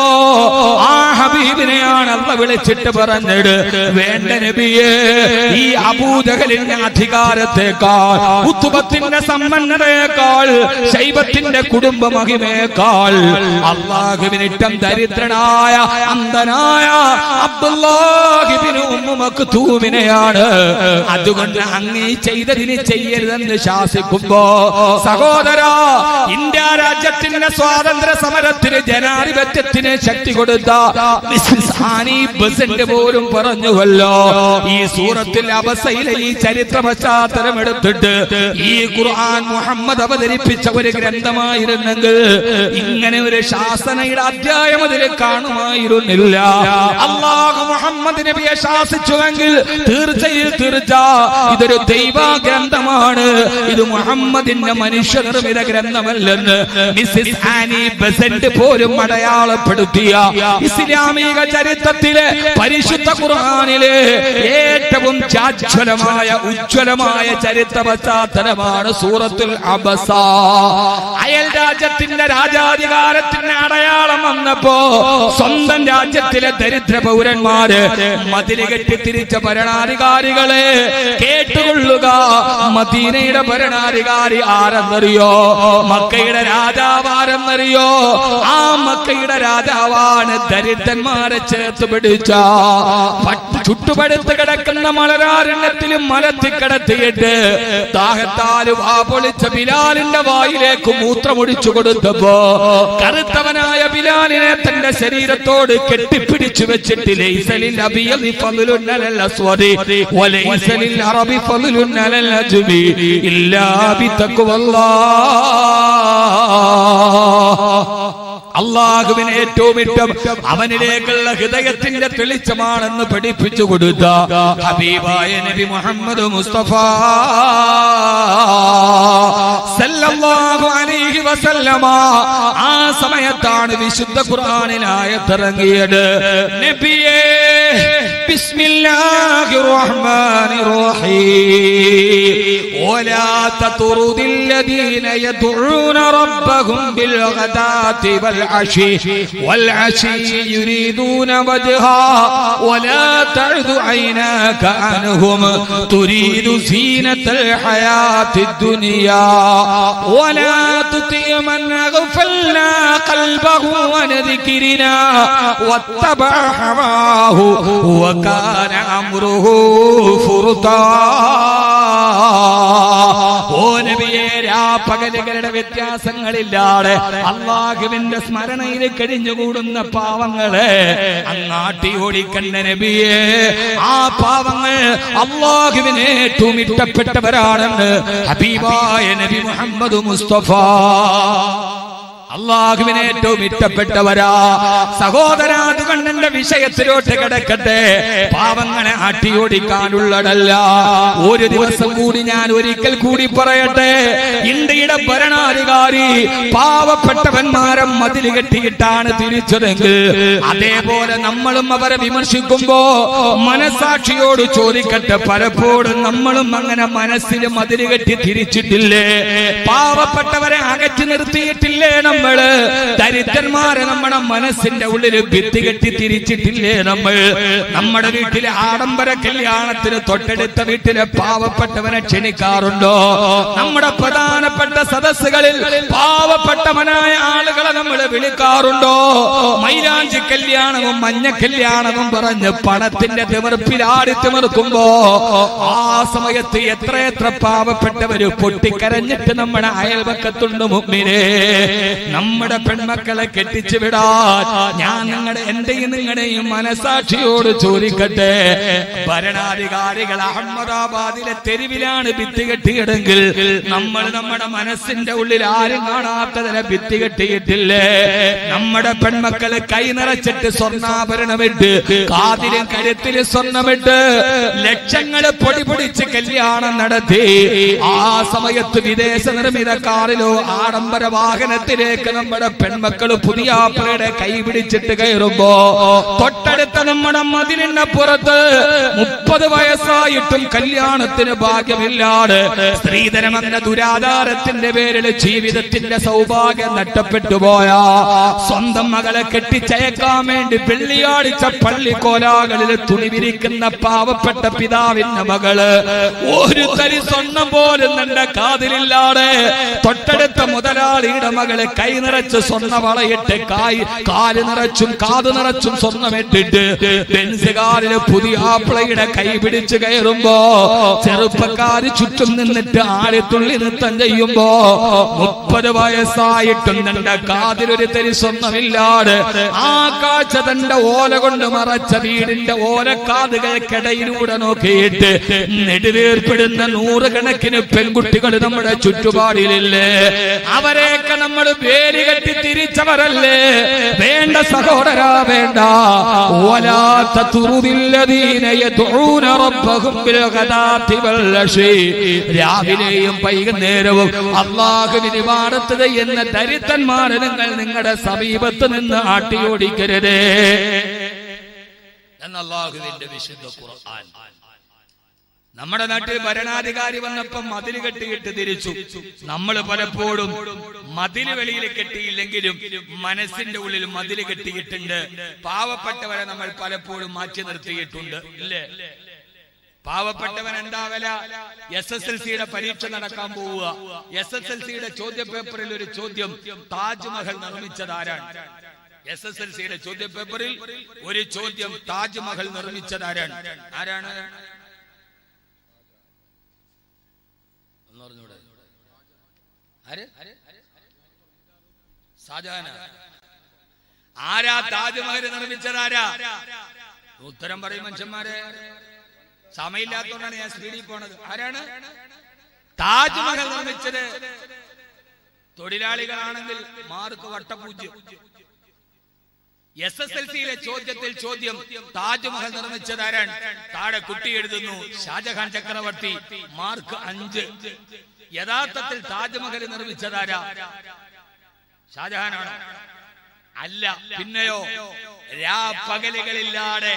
ആ ഹബീബിനെയാണ് അല്ലാഹു വിളിച്ചിട്ട് പറഞ്ഞത്, വേണ്ട നബിയേ, ഈ അബൂജഹലിന്റെ അധികാരത്തെക്കാൾ, ഉത്തുബത്തിന്റെ സമ്പന്നതയേക്കാൾ, ശൈബത്തിന്റെ കുടുംബ മഹിമയേക്കാൾ അല്ലാഹുവിനിഷ്ടം ദരിദ്രനായ അന്ധനായ അബ്ദുല്ലാഹ് ഇബ്നു ഉമ്മ മക്തൂമിനെയാണ്. അതുകൊണ്ട് അങ്ങ് ചെയ്തതിന് ചെയ്യരുതെന്ന് ശാസിക്കുമ്പോ, സഹോദരാ, ഇന്ത്യ രാജ്യത്തിന്റെ സ്വാതന്ത്ര്യ സമരത്തിന് ജനാധിപത്യത്തിന് ശക്തി കൊടുത്ത മിസ്സസ് ആനി ബസന്റ് പോലും പറഞ്ഞുവല്ലോ, ഈ സൂറത്തിൽ അബസയിലെ ഈ ചരിത്ര പശ്ചാത്തലം എടുത്തിട്ട് ഈ ഖുർആൻ മുഹമ്മദ് അവതരിപ്പിച്ച ഒരു ഗ്രന്ഥമായിരുന്നെങ്കിൽ ഇങ്ങനെ ഒരു ശാസനയുടെ അധ്യായം അതിൽ കാണുമായിരുന്നില്ല. അല്ലാഹു മുഹമ്മദ് നബിയെ ശാസിച്ചുവെങ്കിൽ തീർച്ചയായും ഇതൊരു ദൈവ ഗ്രന്ഥമാണ്, ഇത് മുഹമ്മദിന്റെ മനുഷ്യനിർമ്മിത ഗ്രന്ഥമല്ലെന്ന് മിസ്സസ് ആനി ബസന്റ് പോലും അടയാളപ്പെടുത്തിയ ഇസ്ലാമിക ചരിത്രത്തിലെ പരിശുദ്ധ ഖുർആനിലെ ഏറ്റവും ചാജ്വലമായ ഉജ്ജ്വലമായ ചരിത്ര പശ്ചാത്തലമാണ് സൂറത്തുൽ അബസ. അയൽ രാജ്യത്തിന്റെ രാജാധികാരത്തിന്റെ അടയാളം വന്നപ്പോ സ്വന്തം രാജ്യത്തിലെ ദരിദ്ര പൗരന്മാര് മതില് കെട്ടി തിരിച്ച ഭരണാധികാരികളെ കേട്ടുകൊള്ളുക. മദീനയുടെ ഭരണാധികാരി ആരെന്നറിയോ? മക്കയുടെ രാജാവ് ആരെന്നറിയോ? ആ മക്കയുടെ രാജാവാണ് ദരിദ്രന്മാരെ ചേർത്ത് പിടിച്ച ചുട്ടുപടുത്ത് കിടക്കുന്ന മലരാരണ്യത്തിലും മലത്തിക്കിടത്തിയിട്ട് ദാഹത്താല് വാ പൊളിച്ച ബിലാലിന്റെ വായിലേക്ക് മൂത്രമൊഴിച്ചു കൊടുത്തപ്പോ കറുത്തവനായ ബിലാലിനെ തന്റെ ശരീരത്തോട് കെട്ടിപ്പിടിച്ചു വെച്ചിട്ട് ലൈസലിൽ അബിയദി ഫളലുൻ അലൽ അസ്വദി വലൈസലിൽ അറബി ഫളലുൻ അലൽ അജ്മി ഇല്ലാ ബിതഖ്വല്ലാഹ്. അള്ളാഹുവിന് ഏറ്റവും ഇഷ്ടം അവനിലേക്കുള്ള ഹൃദയത്തിന്റെ തെളിച്ചമാണെന്ന് പഠിപ്പിച്ചു കൊടുത്ത ഹബീബായ നബി മുഹമ്മദ് മുസ്തഫ സല്ലല്ലാഹു അലൈഹി വസല്ലമ. ആ സമയത്താണ് വിശുദ്ധ ഖുർആനിൽ ആയത്തിറങ്ങിയത്. നബിയേ ബിസ്മില്ലാഹിർ റഹ്മാനിർ റഹീം വലാ തത്റുദിൽ ലദീന യദ്ഊന റബ്ബഹും ബിൽ ഗദാതി والعشي يريدون وجها ولا تعد عيناك عنهم تريد زينة الحياة الدنيا ولا تطع من أغفلنا قلبه عن ذكرنا واتبع هواه وكان أمره فرطا. ഓ നബിയേ, രാപ്പകലുകളുടെ വ്യത്യാസങ്ങളില്ലാതെ അള്ളാഹുവിന്റെ സ്മരണയിൽ കഴിഞ്ഞുകൂടുന്ന പാവങ്ങളെ അങ്ങാട്ടി ഓടിക്കണ്ട നബിയേ. ആ പാവങ്ങൾ അള്ളാഹുവിന് ഏറ്റവും ഇഷ്ടപ്പെട്ടവരാണെന്ന് ഹബീബായ നബി മുഹമ്മദ് മുസ്തഫ. അള്ളാഹുവിനെ ഏറ്റവും ഇഷ്ടപ്പെട്ടവരാ. സഹോദരാ, അതുകൊണ്ട് എന്റെ വിഷയത്തിലോട്ട് കിടക്കട്ടെ. പാവങ്ങളെ ആട്ടിയോടിക്കാനുള്ളതല്ല. ഒരു ദിവസം കൂടി ഞാൻ ഒരിക്കൽ കൂടി പറയട്ടെ, ഇന്ത്യയുടെ ഭരണാധികാരി പാവപ്പെട്ടവന്മാരെ മതിൽ കെട്ടിയിട്ടാണ് തിരിച്ചതെങ്കിൽ അതേപോലെ നമ്മളും അവരെ വിമർശിക്കുമ്പോ മനസാക്ഷിയോട് ചോദിക്കട്ടെ, പലപ്പോഴും നമ്മളും അങ്ങനെ മനസ്സിൽ മതിൽ കെട്ടി തിരിച്ചിട്ടില്ലേ? പാവപ്പെട്ടവരെ അകറ്റി നിർത്തിയിട്ടില്ലേ? നമ്മള് ദരിദ്രന്മാരെ നമ്മുടെ മനസ്സിന്റെ ഉള്ളിൽ ഭിത്തി കെട്ടി തിരിച്ചിട്ടില്ലേ? നമ്മുടെ വീട്ടിലെ ആഡംബര കല്യാണത്തിന് തൊട്ടടുത്ത വീട്ടിലെ പാവപ്പെട്ടവനെ ക്ഷണിക്കാറുണ്ടോ? നമ്മുടെ പ്രധാനപ്പെട്ട സദസ്സുകളിൽ പാവപ്പെട്ടവനായ ആളുകളെ നമ്മൾ വിളിക്കാറുണ്ടോ? മൈലാഞ്ചി കല്യാണവും മഞ്ഞ കല്യാണവും പറഞ്ഞ് പണത്തിന്റെ തിമിർപ്പിലാടി തിമിർക്കുമ്പോ ആ സമയത്ത് എത്രയെത്ര പാവപ്പെട്ടവര് പൊട്ടിക്കരഞ്ഞിട്ട് നമ്മുടെ അയൽപക്കത്തുണ്ട്. മുഅ്മിനേ, നമ്മുടെ പെൺമക്കളെ കെട്ടിച്ചു വിടാൻ ഞാൻ എന്റെയും നിങ്ങളുടെയും മനസാക്ഷിയോട് ചോദിക്കട്ടെ. ഭരണാധികാരികൾ അഹമ്മദാബാദിലെ തെരുവിലാണ് ഭിത്തി കെട്ടിയിടെങ്കിൽ നമ്മൾ നമ്മുടെ മനസ്സിന്റെ ഉള്ളിൽ ആരും കാണാത്തതിനെ ഭിത്തി കെട്ടിയിട്ടില്ലേ? നമ്മുടെ പെൺമക്കള് കൈ നിറച്ചിട്ട് സ്വർണ്ണാഭരണമിട്ട് കാതിലും കരുത്തിലും സ്വർണ്ണമിട്ട് ലക്ഷങ്ങള് പൊടി പൊടിച്ച് കല്യാണം നടത്തി ആ സമയത്ത് വിദേശ നിർമ്മിത കാറിലോ ആഡംബര വാഹനത്തിലേക്ക് നമ്മുടെ പെൺമക്കള് പുതിയാപ്പയുടെ കൈ പിടിച്ചിട്ട് കയറുമ്പോ തൊട്ടടുത്ത നമ്മുടെ മതിലിന്റെ പുറത്ത് 30 വയസ്സായിട്ടും കല്യാണത്തിന് ഭാഗ്യമില്ലാതെ സ്ത്രീധനം എന്ന ദുരാധാരത്തിന്റെ പേരിൽ ജീവിതത്തിന്റെ സൗഭാഗ്യം നഷ്ടപ്പെട്ടു പോയ സ്വന്തം മകളെ കെട്ടിച്ചയക്കാൻ വേണ്ടി വെള്ളിയാഴ്ച പള്ളിക്കോലാകളിൽ തുണി വിരിക്കുന്ന പാവപ്പെട്ട പിതാവിന്റെ മകള് ഒരു തരി സ്വർണം പോലും എന്റെ കാതിലില്ലാതെ തൊട്ടടുത്ത മുതലാളിയുടെ മകളെ കൈ നിറച്ച് സ്വർണ്ണ വളയിട്ട് കാല് നിറച്ചും കാത് നിറച്ചും സ്വർണ്ണമിട്ടിട്ട് ബെൻസുകാരില് പുതിയ ആപ്പിളയുടെ കൈ പിടിച്ച് കയറുമ്പോ ചെറുപ്പക്കാര് ചുറ്റും നിന്നിട്ട് ആഴത്തുള്ളി നൃത്തം ചെയ്യുമ്പോ 30 വയസ്സായിട്ടും തന്റെ കാതിലൊരു തരി സ്വർണ്ണമില്ലാതെ ആ കാഴ്ച തന്റെ ഓല കൊണ്ട് മറച്ച വീടിന്റെ ഓലക്കാതുകൾക്കിടയിലൂടെ നോക്കിയിട്ട് നെടുവേർപ്പെടുന്ന 100 കണക്കിന് പെൺകുട്ടികൾ നമ്മുടെ ചുറ്റുപാടിലില്ലേ? അവരെയൊക്കെ നമ്മൾ പേര് കെട്ടി തിരിച്ചവരല്ലേ? വേണ്ട സഹോദരാ, വേണ്ട. രാവിലെയും വൈകുന്നേരവും അല്ലാഹുവിനെ ഇബാദത്ത് ചെയ്യുന്ന ദരിദ്രന്മാരെ നിങ്ങൾ നിങ്ങളുടെ സമീപത്ത് നിന്ന് ആട്ടിയോടിക്കരുതേ. എന്ന അല്ലാഹുവിന്റെ വിശുദ്ധ ഖുർആൻ. നമ്മുടെ നാട്ടിൽ ഭരണാധികാരി വന്നപ്പം മതിൽ കെട്ടിയിട്ട് തിരിച്ചു. നമ്മൾ പലപ്പോഴും മതിൽ വെളിയിൽ കെട്ടിയില്ലെങ്കിലും മനസ്സിന്റെ ഉള്ളിൽ മതിൽ കെട്ടിയിട്ടുണ്ട്. പാവപ്പെട്ടവരെ നമ്മൾ പലപ്പോഴും മാറ്റി നിർത്തിയിട്ടുണ്ട്, ഇല്ലേ? പാവപ്പെട്ടവൻ എന്താ വില? SSLCയുടെ പരീക്ഷ നടക്കാൻ പോവുക. SSLCയുടെ ചോദ്യപേപ്പറിൽ ഒരു ചോദ്യം, താജ്മഹൽ നിർമ്മിച്ചതാരാണ്? SSLCയുടെ ചോദ്യപേപ്പറിൽ ഒരു ചോദ്യം, താജ്മഹൽ നിർമ്മിച്ചതാരാണ്? ആരാണ്? ഷാജഹാൻ. ആരാ താജ്മഹൽ നിർമ്മിച്ചതാരാ? ഉത്തരം പറയും മനുഷ്യന്മാരെ. സമയമില്ലാത്തതുകൊണ്ടാണ് ഞാൻ സ്പീഡിൽ പോണത്. ആരാണ് താജ്മഹൽ നിർമ്മിച്ചത്? തൊഴിലാളികളാണെങ്കിൽ മാർക്ക് വട്ടപൂജ്യം. SSLCയിലെ ചോദ്യത്തിൽ ചോദ്യം, താജ്മഹൽ നിർമ്മിച്ചതാരാണ്? താഴെ കുട്ടി എഴുതുന്നു ഷാജഹാൻ ചക്രവർത്തി, മാർക്ക് 5. യഥാർത്ഥത്തിൽ താജ്മഹൽ നിർമ്മിച്ചതാരാ? ഷാജഹാനാണ്? അല്ല. പിന്നെയോ? രാപ്പകലുകളില്ലാതെ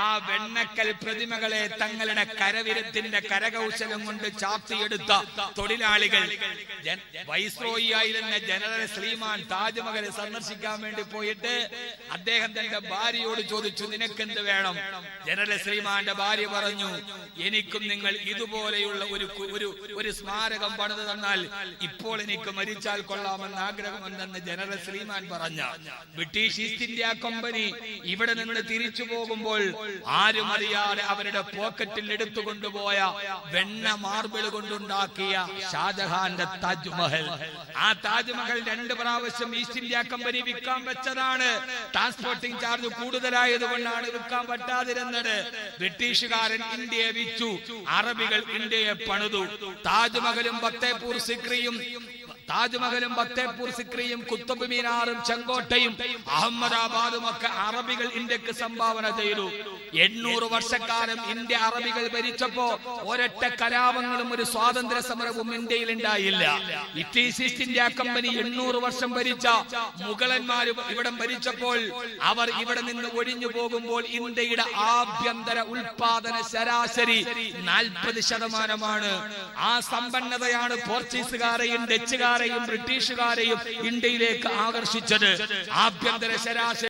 ആ വെണ്ണക്കൽ പ്രതിമകളെ തങ്ങളുടെ കരവിരുത്തിന്റെ കരകൗശലം കൊണ്ട് ചാർത്തിയെടുത്ത തൊഴിലാളികൾ. വൈസ്രോയി ആയിരുന്ന ജനറൽ ശ്രീമാൻ താജ്മഹൽ സന്ദർശിക്കാൻ വേണ്ടി പോയിട്ട് അദ്ദേഹം തന്റെ ഭാര്യയോട് ചോദിച്ചു, നിനക്കെന്ത് വേണം? ജനറൽ ശ്രീമാന്റെ ഭാര്യ പറഞ്ഞു, എനിക്കും നിങ്ങൾ ഇതുപോലെയുള്ള ഒരു സ്മാരകം പണിത് തന്നാൽ ഇപ്പോൾ എനിക്ക് മരിച്ചാൽ കൊള്ളാമെന്ന് ആഗ്രഹമുണ്ടെന്ന് ജനറൽ ശ്രീമാൻ പറഞ്ഞ ബ്രിട്ടീഷ് ഈസ്റ്റ് ഇന്ത്യ കമ്പനി ഇവിടെ നിന്ന് തിരിച്ചു പോകുമ്പോൾ ആരും അറിയാതെ അവരുടെ പോക്കറ്റിൽ എടുത്തുകൊണ്ടുപോയ വെണ്ണ മാർബിൾ കൊണ്ടുണ്ടാക്കിയ ഷാജഹാന്റെ താജ്മഹൽ. ആ താജ്മഹൽ 2 പ്രാവശ്യം ഈസ്റ്റ് ഇന്ത്യ കമ്പനി വിൽക്കാൻ വെച്ചതാണ്. ട്രാൻസ്പോർട്ടിംഗ് ചാർജ് കൂടുതലായതുകൊണ്ടാണ് വിൽക്കാൻ പറ്റാതിരുന്നത്. ബ്രിട്ടീഷുകാരൻ ഇന്ത്യയെ വിറ്റു, അറബികൾ ഇന്ത്യയെ പണിതു. താജ്മഹലും ഫത്തേപൂർ സിക്രിയും കുത്തബ് മീനാറും ചെങ്കോട്ടയും അഹമ്മദാബാദും ഒക്കെ അറബികൾ ഇന്ത്യക്ക് സംഭാവന ചെയ്തു. 800 വർഷക്കാലം ഇന്ത്യ അറബികൾ ഭരിച്ചപ്പോ ഒരൊറ്റ കലാപങ്ങളും ഒരു സ്വാതന്ത്ര്യ സമരവും ഇന്ത്യയിൽ ഉണ്ടായില്ല. ബ്രിട്ടീഷ് ഈസ്റ്റ് ഇന്ത്യ കമ്പനി 800 വർഷം ഭരിച്ച മുഗളന്മാർ ഇവിടം ഭരിച്ചപ്പോൾ അവർ ഇവിടെ നിന്ന് ഒഴിഞ്ഞു പോകുമ്പോൾ ഇന്ത്യയുടെ ആഭ്യന്തര ഉൽപാദന ശരാശരി 40%. ആ സമ്പന്നതയാണ് പോർച്ചുഗീസുകാരെയും ഡച്ചുകാരെയും ബ്രിട്ടീഷുകാരെയും ഇന്ത്യയിലേക്ക് ആകർഷിച്ചത്. ആഭ്യന്തര ശരാശരി